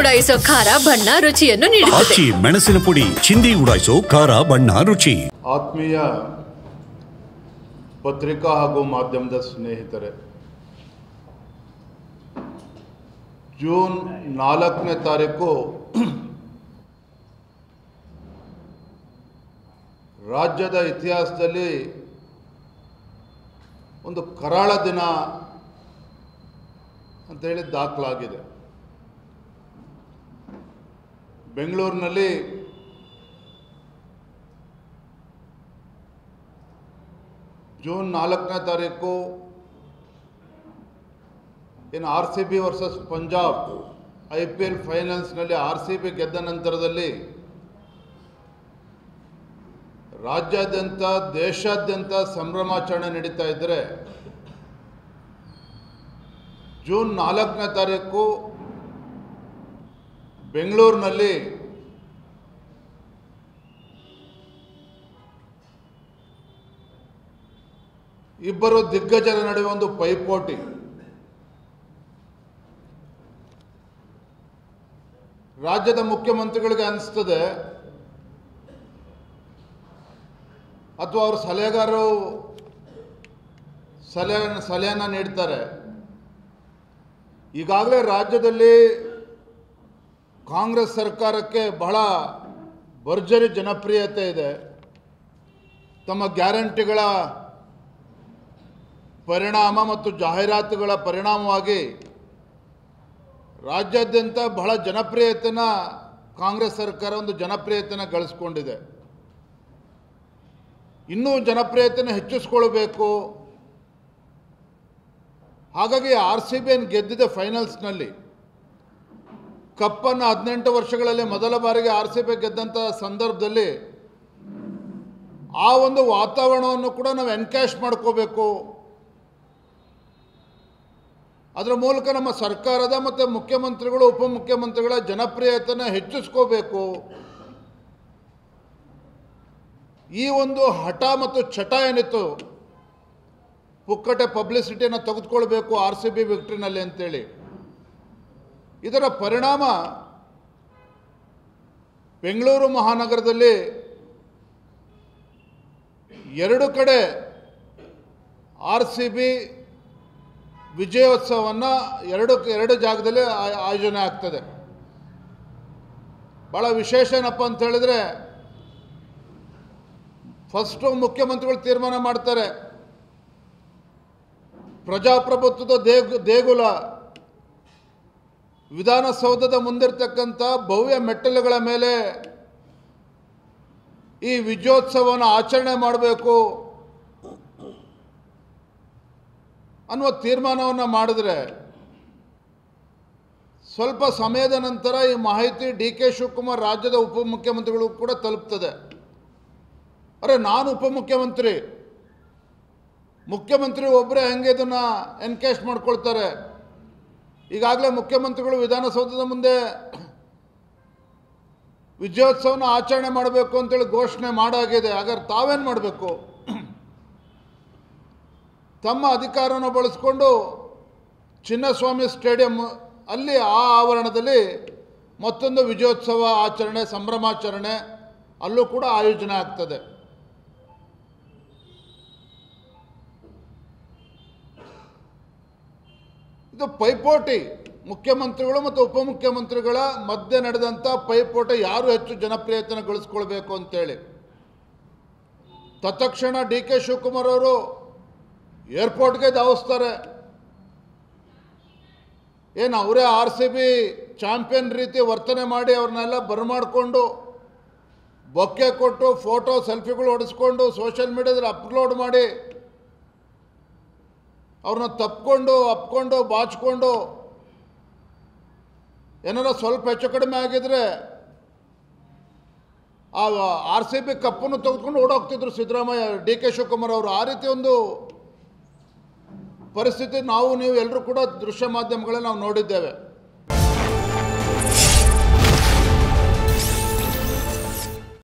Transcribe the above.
ಉಡಾಯಿಸೋ ಖಾರ ಬಣ್ಣ ರುಚಿಯನ್ನು ನೀಡುತ್ತದೆ. ಮೆಣಸಿನ ಪುಡಿ ಚಿಂದಿ ಉಡಾಯಿಸೋ ಖಾರ ಬಣ್ಣ ರುಚಿ. ಆತ್ಮೀಯ ಪತ್ರಿಕಾ ಹಾಗೂ ಮಾಧ್ಯಮದ ಸ್ನೇಹಿತರೆ, ಜೂನ್ 4ನೇ ತಾರೀಕು ರಾಜ್ಯದ ಇತಿಹಾಸದಲ್ಲಿ ಒಂದು ಕರಾಳ ದಿನ ಅಂತೇಳಿ ದಾಖಲಾಗಿದೆ. ಬೆಂಗಳೂರಿನಲ್ಲಿ ಜೂನ್ 4ನೇ ತಾರೀಕು ಏನು RCB versus Punjab IPL ಫೈನಲ್ಸ್ನಲ್ಲಿ RCB ಗೆದ್ದ ನಂತರದಲ್ಲಿ ರಾಜ್ಯಾದ್ಯಂತ ದೇಶಾದ್ಯಂತ ಸಂಭ್ರಮಾಚರಣೆ ನಡೀತಾ ಇದ್ದರೆ, ಜೂನ್ 4ನೇ ತಾರೀಕು ಬೆಂಗಳೂರಿನಲ್ಲಿ ಇಬ್ಬರು ದಿಗ್ಗಜರ ನಡುವೆ ಒಂದು ಪೈಪೋಟಿ. ರಾಜ್ಯದ ಮುಖ್ಯಮಂತ್ರಿಗಳಿಗೆ ಅನಿಸ್ತದೆ ಅಥವಾ ಅವರು ಸಲಹೆಗಾರರು ಸಲಹೆಯನ್ನು ನೀಡ್ತಾರೆ. ಈಗಾಗಲೇ ರಾಜ್ಯದಲ್ಲಿ ಕಾಂಗ್ರೆಸ್ ಸರ್ಕಾರಕ್ಕೆ ಬಹಳ ಭರ್ಜರಿ ಜನಪ್ರಿಯತೆ ಇದೆ. ತಮ್ಮ ಗ್ಯಾರಂಟಿಗಳ ಪರಿಣಾಮ ಮತ್ತು ಜಾಹೀರಾತುಗಳ ಪರಿಣಾಮವಾಗಿ ರಾಜ್ಯಾದ್ಯಂತ ಬಹಳ ಜನಪ್ರಿಯತೆನ ಕಾಂಗ್ರೆಸ್ ಸರ್ಕಾರ ಒಂದು ಜನಪ್ರಿಯತೆನ ಗಳಿಸ್ಕೊಂಡಿದೆ. ಇನ್ನೂ ಜನಪ್ರಿಯತೆಯನ್ನು ಹೆಚ್ಚಿಸ್ಕೊಳ್ಬೇಕು. ಹಾಗಾಗಿ RCB ಗೆದ್ದಿದೆ ಫೈನಲ್ಸ್ನಲ್ಲಿ. ಕಪ್ಪನ್ನು 18 ವರ್ಷಗಳಲ್ಲಿ ಮೊದಲ ಬಾರಿಗೆ RCB ಗೆದ್ದಂಥ ಸಂದರ್ಭದಲ್ಲಿ ಆ ಒಂದು ವಾತಾವರಣವನ್ನು ಕೂಡ ನಾವು ಎನ್ಕ್ಯಾಶ್ ಮಾಡ್ಕೋಬೇಕು. ಅದರ ಮೂಲಕ ನಮ್ಮ ಸರ್ಕಾರದ ಮತ್ತು ಮುಖ್ಯಮಂತ್ರಿಗಳು ಉಪಮುಖ್ಯಮಂತ್ರಿಗಳ ಜನಪ್ರಿಯತೆಯನ್ನು ಹೆಚ್ಚಿಸ್ಕೋಬೇಕು. ಈ ಒಂದು ಹಠ ಮತ್ತು ಚಟ ಏನಿತ್ತು, ಪುಕ್ಕಟೆ ಪಬ್ಲಿಸಿಟಿಯನ್ನು ತೆಗೆದುಕೊಳ್ಬೇಕು RCB ವಿಕ್ಟ್ರಿನಲ್ಲಿ ಅಂತೇಳಿ, ಇದರ ಪರಿಣಾಮ ಬೆಂಗಳೂರು ಮಹಾನಗರದಲ್ಲಿ ಎರಡು ಕಡೆ RCB ವಿಜಯೋತ್ಸವವನ್ನು ಎರಡು ಜಾಗದಲ್ಲಿ ಆಯೋಜನೆ ಆಗ್ತದೆ. ಭಾಳ ವಿಶೇಷ ಏನಪ್ಪ ಅಂತ ಹೇಳಿದ್ರೆ, ಫಸ್ಟು ಮುಖ್ಯಮಂತ್ರಿಗಳು ತೀರ್ಮಾನ ಮಾಡ್ತಾರೆ, ಪ್ರಜಾಪ್ರಭುತ್ವದ ದೇಗುಲ ವಿಧಾನಸೌಧದ ಮುಂದಿರ್ತಕ್ಕಂಥ ಭವ್ಯ ಮೆಟ್ಟಲುಗಳ ಮೇಲೆ ಈ ವಿಜಯೋತ್ಸವವನ್ನು ಆಚರಣೆ ಮಾಡಬೇಕು ಅನ್ನುವ ತೀರ್ಮಾನವನ್ನು ಮಾಡಿದ್ರೆ, ಸ್ವಲ್ಪ ಸಮಯದ ನಂತರ ಈ ಮಾಹಿತಿ DK ಶಿವಕುಮಾರ್ ರಾಜ್ಯದ ಉಪಮುಖ್ಯಮಂತ್ರಿಗಳು ಕೂಡ ತಲುಪ್ತದೆ. ಅರೆ, ನಾನು ಉಪಮುಖ್ಯಮಂತ್ರಿ, ಮುಖ್ಯಮಂತ್ರಿ ಒಬ್ಬರೇ ಹೆಂಗೆ ಇದನ್ನು ಎನ್ಕ್ಯಾಶ್ ಮಾಡ್ಕೊಳ್ತಾರೆ? ಈಗಾಗಲೇ ಮುಖ್ಯಮಂತ್ರಿಗಳು ವಿಧಾನಸೌಧದ ಮುಂದೆ ವಿಜಯೋತ್ಸವನ ಆಚರಣೆ ಮಾಡಬೇಕು ಅಂತೇಳಿ ಘೋಷಣೆ ಮಾಡಾಗಿದೆ. ಹಾಗಾದ್ರೆ ತಾವೇನು ಮಾಡಬೇಕು? ತಮ್ಮ ಅಧಿಕಾರವನ್ನು ಬಳಸಿಕೊಂಡು ಚಿನ್ನಸ್ವಾಮಿ ಸ್ಟೇಡಿಯಂ ಅಲ್ಲಿ ಆ ಆವರಣದಲ್ಲಿ ಮತ್ತೊಂದು ವಿಜಯೋತ್ಸವ ಆಚರಣೆ, ಸಂಭ್ರಮಾಚರಣೆ ಅಲ್ಲೂ ಕೂಡ ಆಯೋಜನೆ ಆಗ್ತದೆ. ಇದು ಪೈಪೋಟಿ, ಮುಖ್ಯಮಂತ್ರಿಗಳು ಮತ್ತು ಉಪಮುಖ್ಯಮಂತ್ರಿಗಳ ಮಧ್ಯೆ ನಡೆದಂಥ ಪೈಪೋಟಿ, ಯಾರು ಹೆಚ್ಚು ಜನಪ್ರಿಯತೆಯನ್ನು ಗಳಿಸ್ಕೊಳ್ಬೇಕು ಅಂತೇಳಿ. ತತ್ಕ್ಷಣ DK ಶಿವಕುಮಾರ್ ಅವರು ಏರ್ಪೋರ್ಟ್ಗೆ ಧಾವಿಸ್ತಾರೆ. ಏನು ಅವರೇ RCB ಚಾಂಪಿಯನ್ ರೀತಿ ವರ್ತನೆ ಮಾಡಿ ಅವ್ರನ್ನೆಲ್ಲ ಬರಮಾಡಿಕೊಂಡು ಬೊಕ್ಕೆ ಕೊಟ್ಟು ಫೋಟೋ ಸೆಲ್ಫಿಗಳು ಹೊಡೆಸ್ಕೊಂಡು ಸೋಷಿಯಲ್ ಮೀಡಿಯಾದಲ್ಲಿ ಅಪ್ಲೋಡ್ ಮಾಡಿ ಅವ್ರನ್ನ ಅಪ್ಕೊಂಡು ಬಾಚಿಕೊಂಡು ಏನಾರ ಸ್ವಲ್ಪ ಹೆಚ್ಚು ಕಡಿಮೆ ಆಗಿದ್ರೆ ಆ RCB ಕಪ್ಪನ್ನು ತೆಗೆದುಕೊಂಡು ಓಡೋಗ್ತಿದ್ರು ಸಿದ್ದರಾಮಯ್ಯ, DK ಶಿವಕುಮಾರ್ ಅವರು. ಆ ರೀತಿ ಒಂದು ಪರಿಸ್ಥಿತಿ ನೀವು ಎಲ್ಲರೂ ಕೂಡ ದೃಶ್ಯ ಮಾಧ್ಯಮಗಳಲ್ಲಿ ನಾವು ನೋಡಿದ್ದೇವೆ.